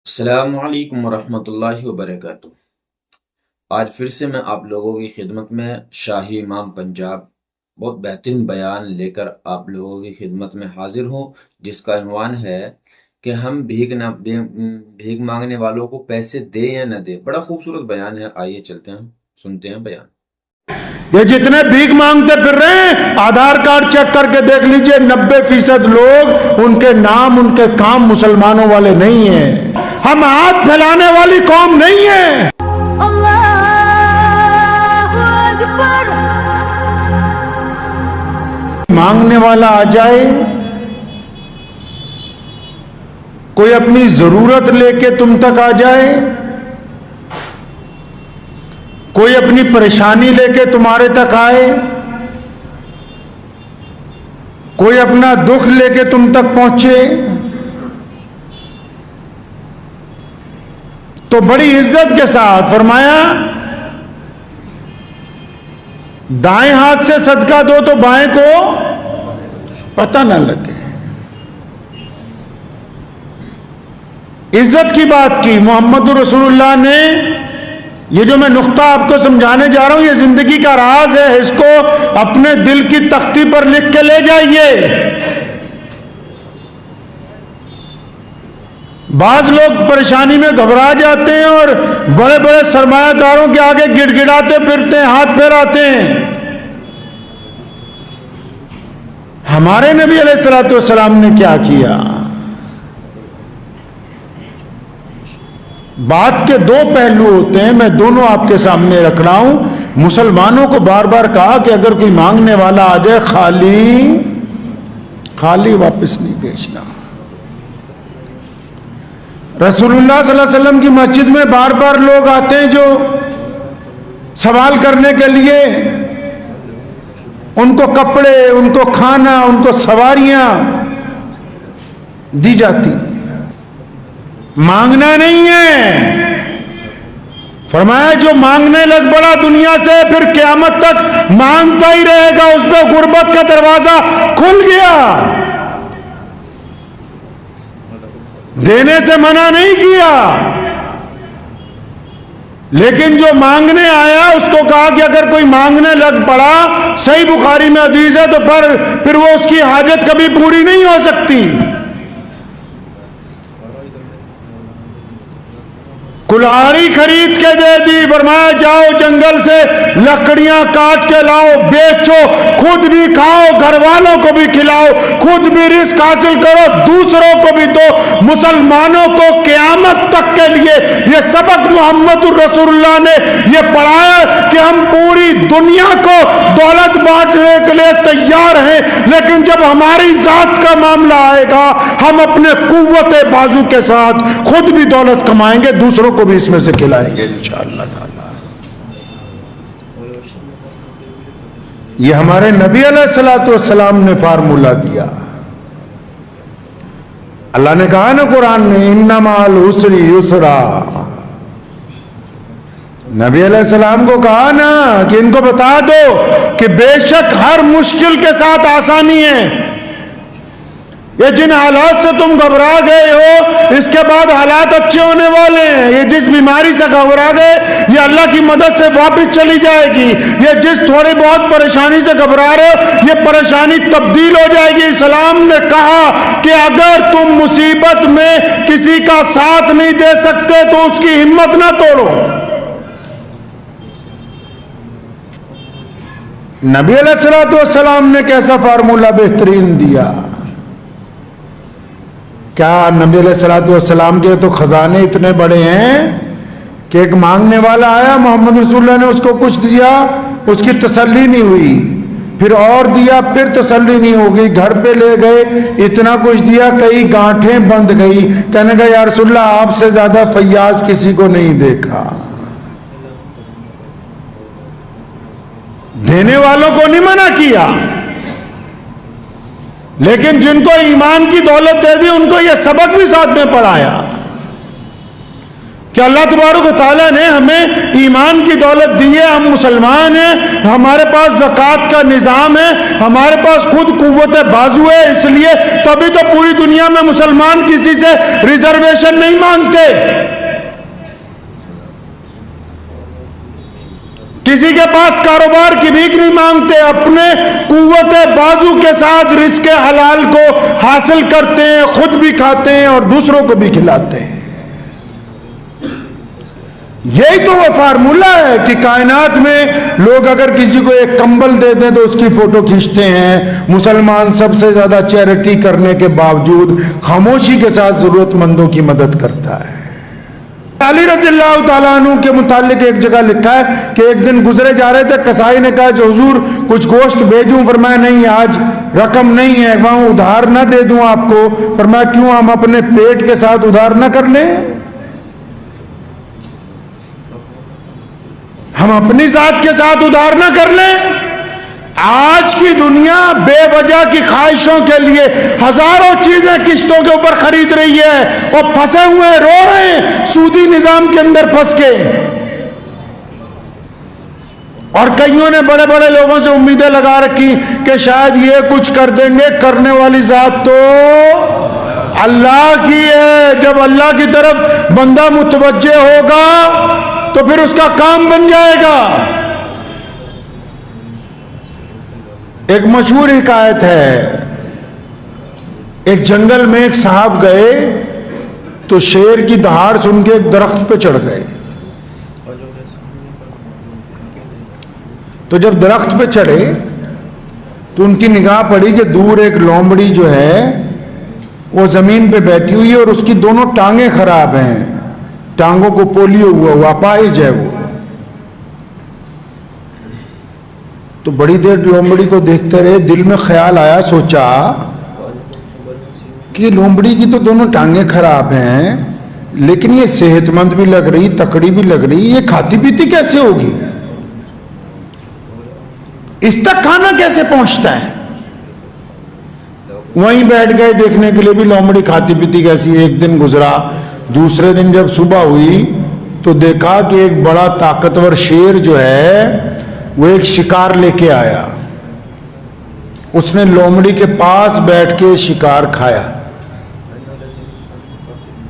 السلام علیکم ورحمۃ اللہ وبرکاتہ۔ آج پھر سے میں آپ لوگوں کی خدمت میں شاہی امام پنجاب بہت بہترین بیان لے کر آپ لوگوں کی خدمت میں حاضر ہوں، جس کا عنوان ہے کہ ہم بھیک مانگنے والوں کو پیسے دیں یا نہ دیں۔ بڑا خوبصورت بیان ہے، آئیے چلتے ہیں سنتے ہیں بیان۔ یہ جتنے بھیک مانگتے پھر رہے ہیں، آدھار کارڈ چیک کر کے دیکھ لیجئے 90% لوگ، ان کے نام ان کے کام مسلمانوں والے نہیں ہیں۔ ہم ہاتھ پھیلانے والی قوم نہیں ہیں۔ مانگنے والا آ جائے، کوئی اپنی ضرورت لے کے تم تک آ جائے، کوئی اپنی پریشانی لے کے تمہارے تک آئے، کوئی اپنا دکھ لے کے تم تک پہنچے، تو بڑی عزت کے ساتھ فرمایا دائیں ہاتھ سے صدقہ دو تو بائیں کو پتہ نہ لگے۔ عزت کی بات کی محمد رسول اللہ نے۔ یہ جو میں نقطہ آپ کو سمجھانے جا رہا ہوں، یہ زندگی کا راز ہے، اس کو اپنے دل کی تختی پر لکھ کے لے جائیے۔ بعض لوگ پریشانی میں گھبرا جاتے ہیں اور بڑے بڑے سرمایہ داروں کے آگے گڑ گڑاتے پھرتے ہیں، ہاتھ پھیراتے ہیں۔ ہمارے نبی علیہ الصلوۃ والسلام نے کیا کیا؟ بات کے دو پہلو ہوتے ہیں، میں دونوں آپ کے سامنے رکھ رہا ہوں۔ مسلمانوں کو بار بار کہا کہ اگر کوئی مانگنے والا آ جائے، خالی واپس نہیں بھیجنا۔ رسول اللہ صلی اللہ علیہ وسلم کی مسجد میں بار بار لوگ آتے ہیں جو سوال کرنے کے لیے، ان کو کپڑے، ان کو کھانا، ان کو سواریاں دی جاتی ہیں۔ مانگنا نہیں ہے، فرمایا جو مانگنے لگ پڑا دنیا سے، پھر قیامت تک مانگتا ہی رہے گا، اس پہ غربت کا دروازہ کھل گیا۔ دینے سے منع نہیں کیا، لیکن جو مانگنے آیا اس کو کہا کہ اگر کوئی مانگنے لگ پڑا، صحیح بخاری میں حدیث ہے، تو پھر وہ اس کی حاجت کبھی پوری نہیں ہو سکتی۔ کلہاڑی خرید کے دے دی، فرمایا جاؤ جنگل سے لکڑیاں کاٹ کے لاؤ، بیچو، خود بھی کھاؤ، گھر والوں کو بھی کھلاؤ، خود بھی رزق حاصل کرو، دوسروں کو بھی دو۔ مسلمانوں کو قیامت تک کے لیے یہ سبق محمد رسول اللہ نے یہ پڑھایا کہ ہم پوری دنیا کو دولت بانٹنے کے لیے تیار ہیں، لیکن جب ہماری ذات کا معاملہ آئے گا، ہم اپنے قوت بازو کے ساتھ خود بھی دولت کمائیں گے، دوسروں کو بھی اس میں سے کھلائیں گے انشاءاللہ تعالی۔ یہ ہمارے نبی علیہ الصلوۃ والسلام نے فارمولہ دیا۔ اللہ نے کہا نا قرآن میں ان مع العسر یسرا، نبی علیہ السلام کو کہا نا کہ ان کو بتا دو کہ بے شک ہر مشکل کے ساتھ آسانی ہے۔ یہ جن حالات سے تم گھبرا گئے ہو، اس کے بعد حالات اچھے ہونے والے ہیں۔ یہ جس بیماری سے گھبرا گئے، یہ اللہ کی مدد سے واپس چلی جائے گی۔ یہ جس تھوڑی بہت پریشانی سے گھبرا رہے ہو، یہ پریشانی تبدیل ہو جائے گی۔ اسلام نے کہا کہ اگر تم مصیبت میں کسی کا ساتھ نہیں دے سکتے تو اس کی ہمت نہ توڑو۔ نبی علیہ الصلوۃ والسلام نے کیسا فارمولہ بہترین دیا۔ کیا نبی علیہ الصلوۃ والسلام کے تو خزانے اتنے بڑے ہیں کہ ایک مانگنے والا آیا، محمد رسول اللہ نے اس کو کچھ دیا، اس کی تسلی نہیں ہوئی، پھر اور دیا، پھر تسلی نہیں ہوگی، گھر پہ لے گئے، اتنا کچھ دیا، کئی گانٹھیں بند گئی، کہنے کا یا رسول اللہ آپ سے زیادہ فیاض کسی کو نہیں دیکھا۔ دینے والوں کو نہیں منع کیا، لیکن جن کو ایمان کی دولت دے دی ان کو یہ سبق بھی ساتھ میں پڑھایا کہ اللہ تبارک و تعالیٰ نے ہمیں ایمان کی دولت دی ہے، ہم مسلمان ہیں، ہمارے پاس زکوٰۃ کا نظام ہے، ہمارے پاس خود قوت بازو ہے، اس لیے تبھی تو پوری دنیا میں مسلمان کسی سے ریزرویشن نہیں مانگتے، کسی کے پاس کاروبار کی بھیک نہیں مانگتے، اپنے قوت بازو کے ساتھ رزق حلال کو حاصل کرتے ہیں، خود بھی کھاتے ہیں اور دوسروں کو بھی کھلاتے ہیں۔ یہی تو وہ فارمولہ ہے کہ کائنات میں لوگ اگر کسی کو ایک کمبل دے دیں تو اس کی فوٹو کھینچتے ہیں، مسلمان سب سے زیادہ چیریٹی کرنے کے باوجود خاموشی کے ساتھ ضرورت مندوں کی مدد کرتا ہے۔ علی رضی اللہ تعالیٰ عنہ کے متعلق ایک جگہ لکھا ہے کہ ایک دن گزرے جا رہے تھے، قصائی نے کہا جو حضور کچھ گوشت بھیجوں، فرمایا نہیں آج رقم نہیں ہے، وہاں ادھار نہ دے دوں آپ کو، فرمایا کیوں، ہم اپنے پیٹ کے ساتھ ادھار نہ کر لیں، ہم اپنی ذات کے ساتھ ادھار نہ کر لیں۔ آج کی دنیا بے وجہ کی خواہشوں کے لیے ہزاروں چیزیں قسطوں کے اوپر خرید رہی ہے اور پھنسے ہوئے رو رہے ہیں سودی نظام کے اندر پھنس کے، اور کئیوں نے بڑے بڑے لوگوں سے امیدیں لگا رکھی کہ شاید یہ کچھ کر دیں گے، کرنے والی ذات تو اللہ کی ہے۔ جب اللہ کی طرف بندہ متوجہ ہوگا تو پھر اس کا کام بن جائے گا۔ ایک مشہور حکایت ہے، ایک جنگل میں ایک صاحب گئے تو شیر کی دہاڑ سن کے ایک درخت پہ چڑھ گئے، تو جب درخت پہ چڑھے تو ان کی نگاہ پڑی کہ دور ایک لومڑی جو ہے وہ زمین پہ بیٹھی ہوئی ہے اور اس کی دونوں ٹانگیں خراب ہیں، ٹانگوں کو پولیو ہوا اپاہج ہے وہ۔ تو بڑی دیر لومڑی کو دیکھتے رہے، دل میں خیال آیا، سوچا کہ لومڑی کی تو دونوں ٹانگیں خراب ہیں لیکن یہ صحت مند بھی لگ رہی، تکڑی بھی لگ رہی، یہ کھاتی پیتی کیسے ہوگی، اس تک کھانا کیسے پہنچتا ہے؟ وہیں بیٹھ گئے دیکھنے کے لیے بھی لومڑی کھاتی پیتی کیسی۔ ایک دن گزرا، دوسرے دن جب صبح ہوئی تو دیکھا کہ ایک بڑا طاقتور شیر جو ہے وہ ایک شکار لے کے آیا، اس نے لومڑی کے پاس بیٹھ کے شکار کھایا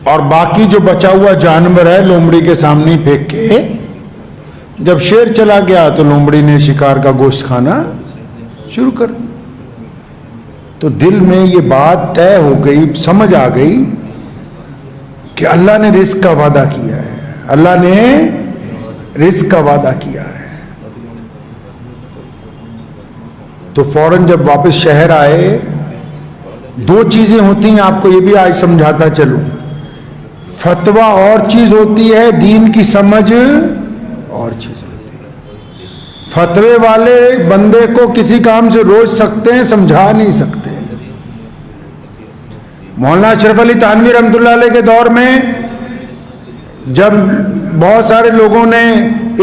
اور باقی جو بچا ہوا جانور ہے لومڑی کے سامنے پھینک کے، جب شیر چلا گیا تو لومڑی نے شکار کا گوشت کھانا شروع کر دیا۔ تو دل میں یہ بات طے ہو گئی، سمجھ آ گئی کہ اللہ نے رزق کا وعدہ کیا ہے، اللہ نے رزق کا وعدہ کیا ہے۔ تو فوراً جب واپس شہر آئے، دو چیزیں ہوتی ہیں، آپ کو یہ بھی آج سمجھاتا چلوں، فتویٰ اور چیز ہوتی ہے، دین کی سمجھ اور چیز ہوتی ہے۔ فتوے والے بندے کو کسی کام سے روک سکتے ہیں، سمجھا نہیں سکتے۔ مولانا اشرف علی تھانوی رحمۃ اللہ علیہ کے دور میں جب بہت سارے لوگوں نے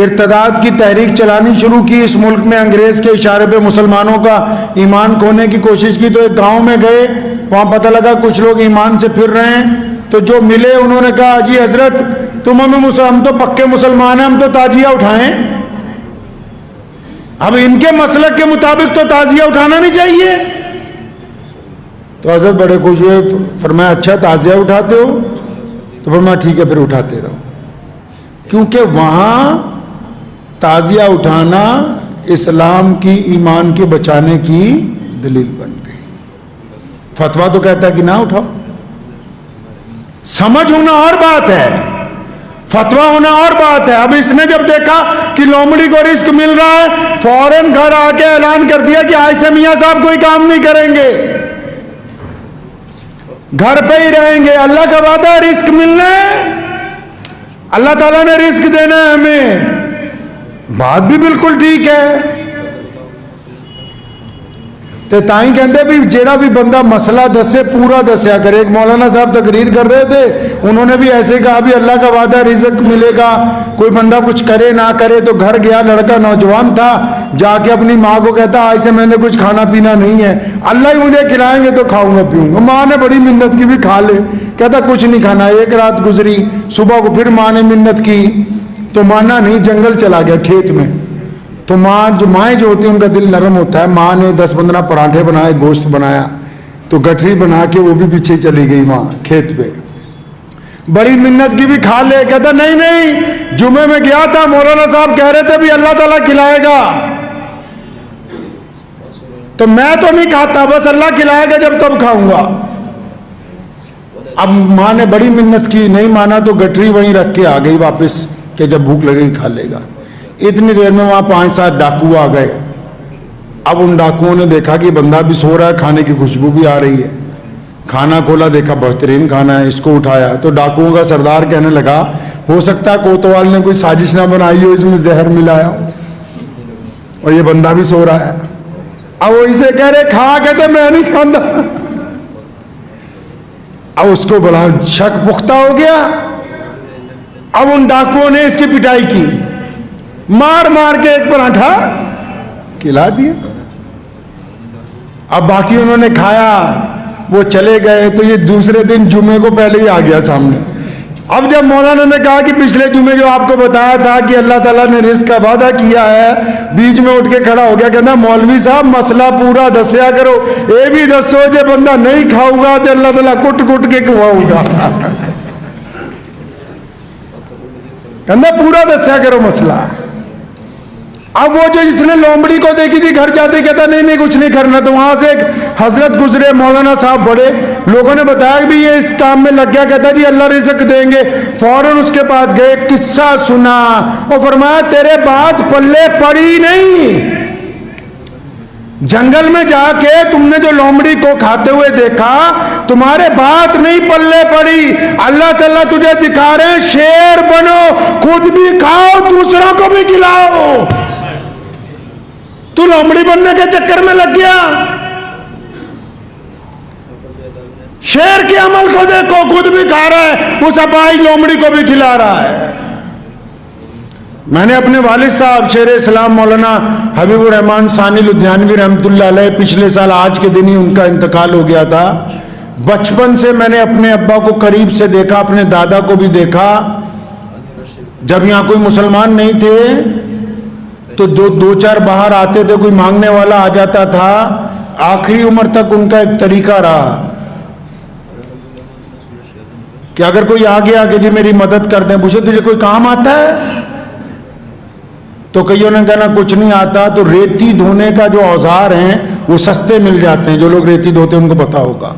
ارتداد کی تحریک چلانی شروع کی اس ملک میں، انگریز کے اشارے پہ مسلمانوں کا ایمان کھونے کی کوشش کی، تو ایک گاؤں میں گئے، وہاں پتہ لگا کچھ لوگ ایمان سے پھر رہے ہیں، تو جو ملے انہوں نے کہا جی حضرت تم ہم تو پکے مسلمان ہیں، ہم تو تعزیہ اٹھائیں۔ اب ان کے مسلک کے مطابق تو تعزیہ اٹھانا نہیں چاہیے۔ تو حضرت بڑے خوش ہوئے، فرمایا اچھا تعزیہ اٹھاتے ہو؟ تو فرمایا ٹھیک ہے پھر اٹھاتے رہو، کیونکہ وہاں تعزیہ اٹھانا اسلام کی، ایمان کے بچانے کی دلیل بن گئی۔ فتویٰ تو کہتا ہے کہ نہ اٹھاؤ۔ سمجھ ہونا اور بات ہے، فتویٰ ہونا اور بات ہے۔ اب اس نے جب دیکھا کہ لومڑی کو رزق مل رہا ہے، فوراً گھر آ کے اعلان کر دیا کہ آج سے میاں صاحب کوئی کام نہیں کریں گے، گھر پہ ہی رہیں گے۔ اللہ کا وعدہ ہے رزق ملنا ہے، اللہ تعالیٰ نے رزق دینا ہے ہمیں، بات بھی بالکل ٹھیک ہے۔ تو تائیں کہتے بھی جیڑا بھی بندہ مسئلہ دسے پورا دسیا کرے. ایک مولانا صاحب تقریر کر رہے تھے, انہوں نے بھی ایسے کہا بھی اللہ کا وعدہ رزق ملے گا, کوئی بندہ کچھ کرے نہ کرے. تو گھر گیا, لڑکا نوجوان تھا, جا کے اپنی ماں کو کہتا آج سے میں نے کچھ کھانا پینا نہیں ہے, اللہ ہی مجھے کھلائیں گے تو کھاؤں گا پیوں گا. ماں نے بڑی منت کی بھی کھا لے, کہتا کچھ نہیں کھانا. ایک رات گزری, صبح کو پھر ماں نے منت کی تو مانا نہیں, جنگل چلا گیا کھیت میں. تو مائیں جو ہوتی ہیں ان کا دل نرم ہوتا ہے. ماں نے 10-15 پراٹھے بنائے, گوشت بنایا, تو گٹھری بنا کے وہ بھی پیچھے چلی گئی ماں کھیت پہ. بڑی منت کی بھی کھا لے, کہتا نہیں, جمعے میں گیا تھا, مولانا صاحب کہہ رہے تھے بھی اللہ تعالیٰ کھلائے گا, تو میں تو نہیں کھاتا, بس اللہ کھلائے گا جب تب کھاؤں گا. اب ماں نے بڑی منت کی, نہیں مانا تو گٹھری وہیں رکھ کے آ گئی واپس کہ جب بھوک لگے گی کھا لے گا. اتنی دیر میں وہاں 5-7 ڈاکو آ گئے. اب ان ڈاکوؤں نے دیکھا کہ بندہ بھی سو رہا ہے, کھانے کی خوشبو بھی آ رہی ہے. کھانا کھولا, دیکھا بہترین کھانا ہے, اس کو اٹھایا. تو ڈاکوؤں کا سردار کہنے لگا ہو سکتا ہے کوتوال نے کوئی سازش نہ بنائی ہو, اس میں زہر ملایا ہو اور یہ بندہ بھی سو رہا ہے. اب وہ اسے کہہ رہے کھا, کہتے میں نہیں کھاتا. اب اس کو بڑا شک پختہ ہو گیا. اب ان ڈاکوؤں نے اس کی پٹائی کی, مار مار کے ایک پراٹھا کھلا دیا. اب باقی انہوں نے کھایا, وہ چلے گئے. تو یہ دوسرے دن جمعے کو پہلے ہی آ گیا سامنے. اب جب مولانا نے کہا کہ پچھلے جمعے جو آپ کو بتایا تھا کہ اللہ تعالیٰ نے رزق کا وعدہ کیا ہے, بیچ میں اٹھ کے کھڑا ہو گیا, کہنا مولوی صاحب مسئلہ پورا دسیا کرو, یہ بھی دسو جب بندہ نہیں کھاؤ گا تو اللہ تعالیٰ کٹ کٹ کے کھواؤ گا. کہنا پورا دسیا کرو مسئلہ. اب وہ جو جس نے لومڑی کو دیکھی تھی گھر جاتے کہتا نہیں کچھ نہیں کرنا. تو وہاں سے ایک حضرت گزرے, مولانا صاحب بڑے, لوگوں نے بتایا کہ یہ اس کام میں لگ گیا, کہتا جی اللہ رزق دیں گے. فوراً اس کے پاس گئے, قصہ سنا اور فرمایا تیرے بات پلے پڑی نہیں. جنگل میں جا کے تم نے جو لومڑی کو کھاتے ہوئے دیکھا, تمہارے بات نہیں پلے پڑی. اللہ تعالیٰ تجھے دکھا رہے ہیں شیر بنو, خود بھی کھاؤ دوسروں کو بھی کھلاؤ. تو لومڑی بننے کے چکر میں لگ گیا. شیر کے عمل کو دیکھو, خود بھی کھا رہا ہے, اس اپاہج لومڑی کو بھی کھلا رہا ہے. میں نے اپنے والد صاحب شیر اسلام مولانا حبیب الرحمان ثانی لدھیانوی رحمۃ اللہ علیہ, پچھلے سال آج کے دن ہی ان کا انتقال ہو گیا تھا. بچپن سے میں نے اپنے ابا کو قریب سے دیکھا, اپنے دادا کو بھی دیکھا. جب یہاں کوئی مسلمان نہیں تھے تو 2-4 باہر آتے تھے, کوئی مانگنے والا آ جاتا تھا. آخری عمر تک ان کا ایک طریقہ رہا کہ اگر کوئی آ گیا کہ جی میری مدد کر دیں, پوچھو تجھے کوئی کام آتا ہے, تو کئیوں نے کہنا کچھ نہیں آتا. تو ریتی دھونے کا جو اوزار ہیں وہ سستے مل جاتے ہیں, جو لوگ ریتی دھوتے ہیں ان کو پتا ہوگا.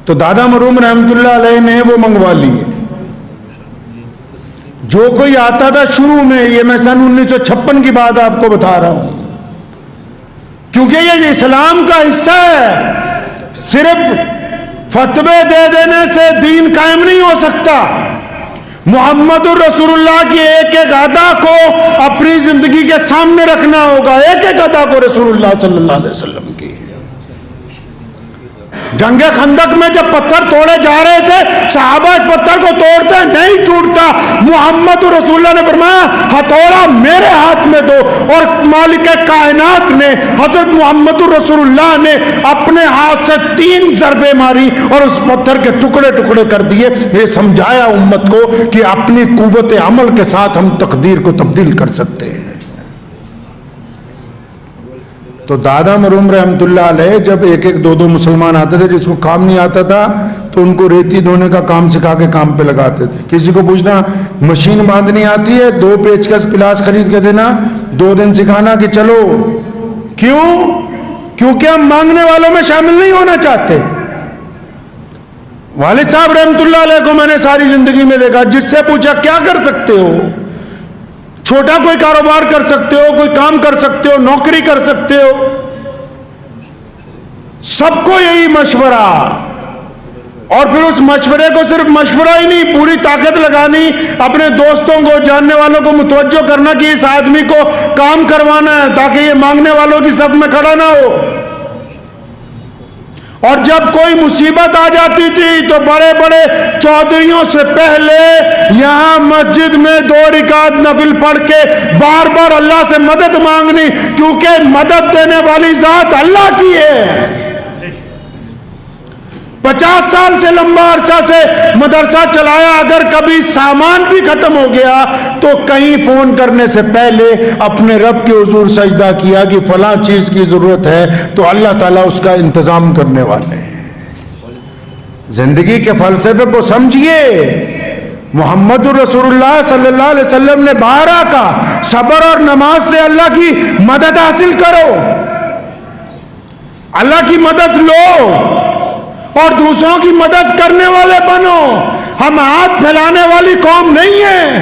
تو دادا مرحوم رحمت اللہ علیہ نے وہ منگوا لیے. جو کوئی آتا تھا شروع میں, یہ میں سن 1956 کی بات آپ کو بتا رہا ہوں, کیونکہ یہ اسلام کا حصہ ہے. صرف فتوے دے دینے سے دین قائم نہیں ہو سکتا. محمد الرسول اللہ کی ایک ایک ادا کو اپنی زندگی کے سامنے رکھنا ہوگا, ایک ایک ادا کو رسول اللہ صلی اللہ علیہ وسلم کی. جنگ خندق میں جب پتھر توڑے جا رہے تھے, صحابہ اس پتھر کو توڑتے نہیں ٹوٹتا. محمد رسول اللہ نے فرمایا ہتھوڑا میرے ہاتھ میں دو, اور مالک کائنات نے حضرت محمد رسول اللہ نے اپنے ہاتھ سے 3 ضربے ماری اور اس پتھر کے ٹکڑے ٹکڑے کر دیے. یہ سمجھایا امت کو کہ اپنی قوت عمل کے ساتھ ہم تقدیر کو تبدیل کر سکتے ہیں. تو دادا مرحوم رحمت اللہ علیہ جب 1-2 مسلمان آتے تھے جس کو کام نہیں آتا تھا تو ان کو ریتی دھونے کا کام سکھا کے کام پہ لگاتے تھے. کسی کو پوچھنا مشین باندھنی آتی ہے, 2 پیچکس پلاس خرید کے دینا, 2 دن سکھانا کہ چلو. کیوں؟ کیونکہ ہم مانگنے والوں میں شامل نہیں ہونا چاہتے. والد صاحب رحمت اللہ علیہ کو میں نے ساری زندگی میں دیکھا, جس سے پوچھا کیا کر سکتے ہو, چھوٹا کوئی کاروبار کر سکتے ہو, کوئی کام کر سکتے ہو, نوکری کر سکتے ہو, سب کو یہی مشورہ. اور پھر اس مشورے کو صرف مشورہ ہی نہیں, پوری طاقت لگانی, اپنے دوستوں کو جاننے والوں کو متوجہ کرنا کہ اس آدمی کو کام کروانا ہے تاکہ یہ مانگنے والوں کی صف میں کھڑا نہ ہو. اور جب کوئی مصیبت آ جاتی تھی تو بڑے بڑے چودھریوں سے پہلے یہاں مسجد میں 2 رکعت نفل پڑھ کے بار بار اللہ سے مدد مانگنی، کیونکہ مدد دینے والی ذات اللہ کی ہے۔ 50 سال سے لمبا عرصہ سے مدرسہ چلایا، اگر کبھی سامان بھی ختم ہو گیا تو کہیں فون کرنے سے پہلے اپنے رب کے حضور سجدہ کیا کہ فلاں چیز کی ضرورت ہے، تو اللہ تعالیٰ اس کا انتظام کرنے والے ہیں۔ زندگی کے فلسفے کو سمجھیے۔ محمد رسول اللہ صلی اللہ علیہ وسلم نے بارہ کا صبر اور نماز سے اللہ کی مدد حاصل کرو، اللہ کی مدد لو اور دوسروں کی مدد کرنے والے بنو۔ ہم ہاتھ پھیلانے والی قوم نہیں ہیں۔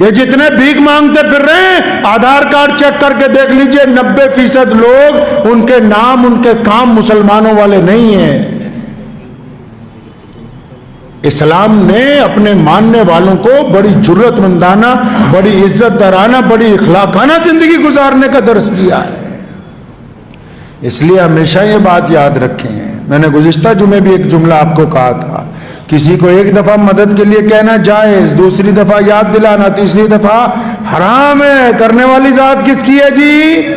یہ جتنے بھیک مانگتے پھر رہے ہیں، آدھار کارڈ چیک کر کے دیکھ لیجئے 90% لوگ، ان کے نام ان کے کام مسلمانوں والے نہیں ہیں۔ اسلام نے اپنے ماننے والوں کو بڑی جرت مندانہ، بڑی عزت دارانہ، بڑی اخلاقانہ زندگی گزارنے کا درس دیا ہے۔ اس لیے ہمیشہ یہ بات یاد رکھیں۔ میں نے گزشتہ جمعے بھی ایک جملہ آپ کو کہا تھا، کسی کو ایک دفعہ مدد کے لیے کہنا جائز، دوسری دفعہ یاد دلانا، تیسری دفعہ حرام ہے۔ کرنے والی ذات کس کی ہے جی؟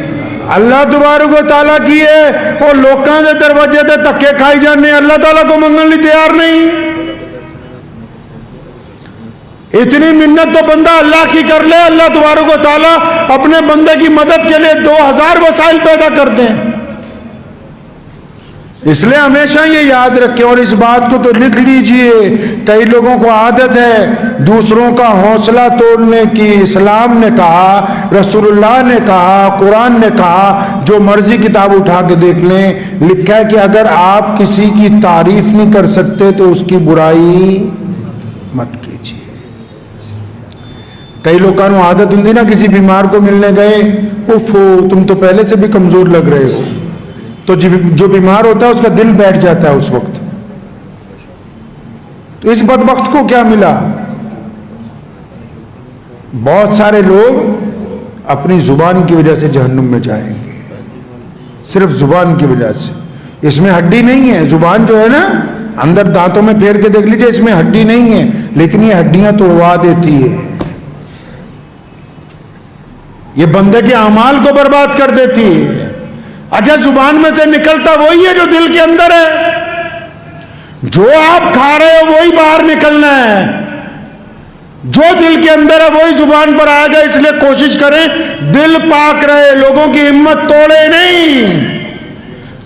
اللہ تبارک و تعالیٰ کی ہے۔ اور لوکاں دے دروازے تے تکے کھائی جانے، اللہ تعالیٰ کو منگن لی تیار نہیں۔ اتنی منت تو بندہ اللہ کی کر لے، اللہ تبارک و تعالیٰ اپنے بندے کی مدد کے لیے 2000 وسائل پیدا کرتے ہیں۔ اس لیے ہمیشہ یہ یاد رکھیں، اور اس بات کو تو لکھ لیجئے۔ کئی لوگوں کو عادت ہے دوسروں کا حوصلہ توڑنے کی۔ اسلام نے کہا، رسول اللہ نے کہا، قرآن نے کہا، جو مرضی کتاب اٹھا کے دیکھ لیں، لکھا ہے کہ اگر آپ کسی کی تعریف نہیں کر سکتے تو اس کی برائی مت کیجیے۔ کئی لوگوں کو عادت ہوتی نا، کسی بیمار کو ملنے گئے، اوفو تم تو پہلے سے بھی کمزور لگ رہے ہو، تو جو بیمار ہوتا ہے اس کا دل بیٹھ جاتا ہے اس وقت۔ تو اس بدبخت کو کیا ملا؟ بہت سارے لوگ اپنی زبان کی وجہ سے جہنم میں جائیں گے، صرف زبان کی وجہ سے۔ اس میں ہڈی نہیں ہے، زبان جو ہے نا اندر دانتوں میں پھیر کے دیکھ لیجئے، اس میں ہڈی نہیں ہے، لیکن یہ ہڈیاں توڑوا دیتی ہے، یہ بندے کے اعمال کو برباد کر دیتی ہے۔ اچھا، زبان میں سے نکلتا وہی ہے جو دل کے اندر ہے، جو آپ کھا رہے ہو وہی باہر نکلنا ہے، جو دل کے اندر ہے وہی زبان پر آئے گا۔ اس لیے کوشش کریں دل پاک رہے، لوگوں کی ہمت توڑے نہیں۔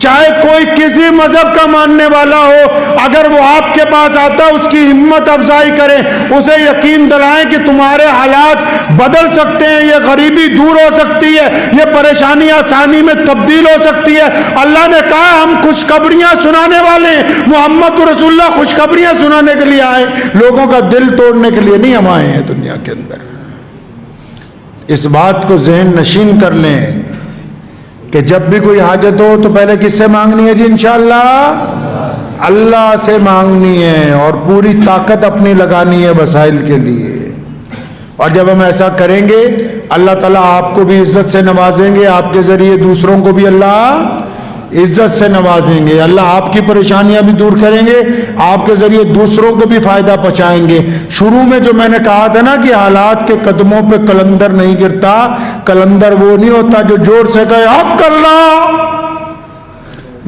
چاہے کوئی کسی مذہب کا ماننے والا ہو، اگر وہ آپ کے پاس آتا ہے اس کی ہمت افزائی کریں، اسے یقین دلائیں کہ تمہارے حالات بدل سکتے ہیں، یہ غریبی دور ہو سکتی ہے، یہ پریشانی آسانی میں تبدیل ہو سکتی ہے۔ اللہ نے کہا ہم خوشخبریاں سنانے والے ہیں، محمد رسول اللہ خوشخبریاں سنانے کے لیے آئے، لوگوں کا دل توڑنے کے لیے نہیں ہم آئے ہیں دنیا کے اندر۔ اس بات کو ذہن نشین کر لیں کہ جب بھی کوئی حاجت ہو تو پہلے کس سے مانگنی ہے جی؟ انشاءاللہ اللہ سے مانگنی ہے، اور پوری طاقت اپنی لگانی ہے وسائل کے لیے۔ اور جب ہم ایسا کریں گے اللہ تعالیٰ آپ کو بھی عزت سے نوازیں گے، آپ کے ذریعے دوسروں کو بھی اللہ عزت سے نوازیں گے، اللہ آپ کی پریشانیاں بھی دور کریں گے، آپ کے ذریعے دوسروں کو بھی فائدہ پہنچائیں گے۔ شروع میں جو میں نے کہا تھا نا کہ حالات کے قدموں پہ قلندر نہیں گرتا، قلندر وہ نہیں ہوتا جو زور سے کہے حق اللہ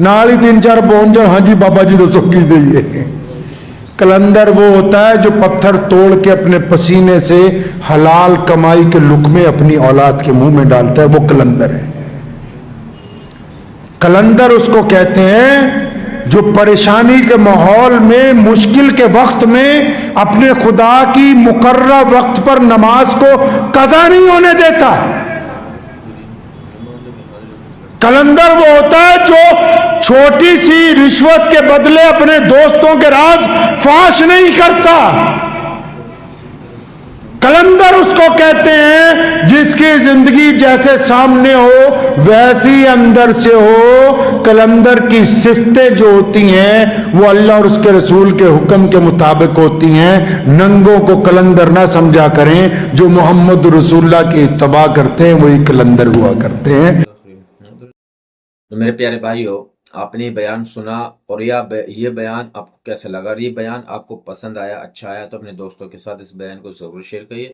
نال ہی 3-4 پہنچ جائے، ہاں جی بابا جی دسو کی دئیے۔ قلندر وہ ہوتا ہے جو پتھر توڑ کے اپنے پسینے سے حلال کمائی کے لقمے اپنی اولاد کے منہ میں ڈالتا ہے، وہ قلندر ہے۔ قلندر اس کو کہتے ہیں جو پریشانی کے ماحول میں، مشکل کے وقت میں اپنے خدا کی مقررہ وقت پر نماز کو قضا نہیں ہونے دیتا۔ قلندر وہ ہوتا ہے جو چھوٹی سی رشوت کے بدلے اپنے دوستوں کے راز فاش نہیں کرتا۔ قلندر اس کو کہتے ہیں جس کی زندگی جیسے سامنے ہو ویسی اندر سے ہو۔ قلندر کی صفتیں جو ہوتی ہیں وہ اللہ اور اس کے رسول کے حکم کے مطابق ہوتی ہیں۔ ننگوں کو قلندر نہ سمجھا کریں، جو محمد رسول اللہ کی اتباع کرتے ہیں وہی قلندر ہوا کرتے ہیں۔ تو میرے پیارے بھائیو، آپ نے بیان سنا اور یہ بیان آپ کو کیسا لگا، اور یہ بیان آپ کو پسند آیا، اچھا آیا تو اپنے دوستوں کے ساتھ اس بیان کو ضرور شیئر کریے۔